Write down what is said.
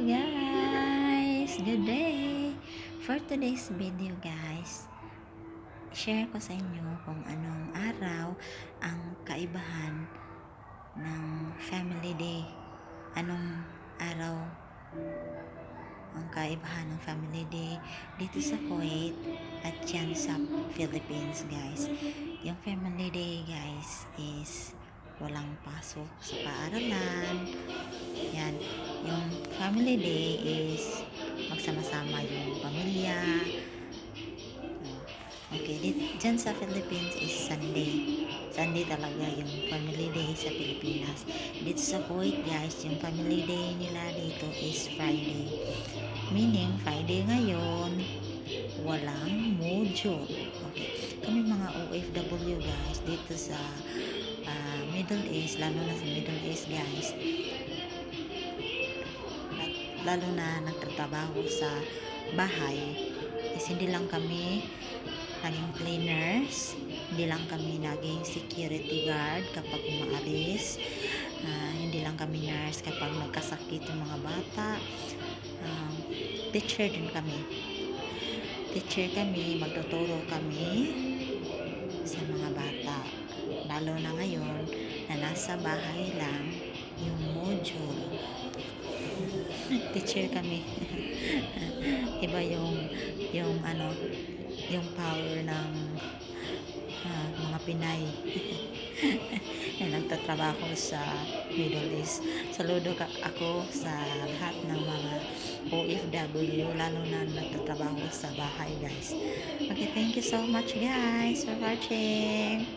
guys! Good day! For today's video guys, share ko sa inyo kung anong araw ang kaibahan ng Family Day. Anong araw ang kaibahan ng Family Day dito sa Kuwait at yan sa Philippines guys. Yung Family Day guys is walang pasok sa paaralan. Yan, yung Family Day is magsama-sama yung pamilya. Okay, dyan sa Philippines is Sunday. Sunday talaga yung Family Day sa Pilipinas. Dito sa Kuwait guys, yung Family Day nila dito is Friday. Meaning, Friday ngayon, walang module. Okay, kami mga OFW guys, dito sa Middle East, lalo na sa Middle East guys, at lalo na nagtatrabaho sa bahay, is hindi lang kami naging cleaners, hindi lang kami naging security guard kapag umaalis, hindi lang kami nurse kapag nagkasakit yung mga bata, teacher din kami. Teacher kami, magtuturo kami sa mga bata, lalo na ngayon na nasa bahay lang yung module. Teacher kami. Iba yung power ng mga Pinay na nagtatrabaho sa Middle East. Saludo ako sa lahat ng mga OFW, lalo na nagtatrabaho sa bahay guys. Okay, thank you so much guys for watching.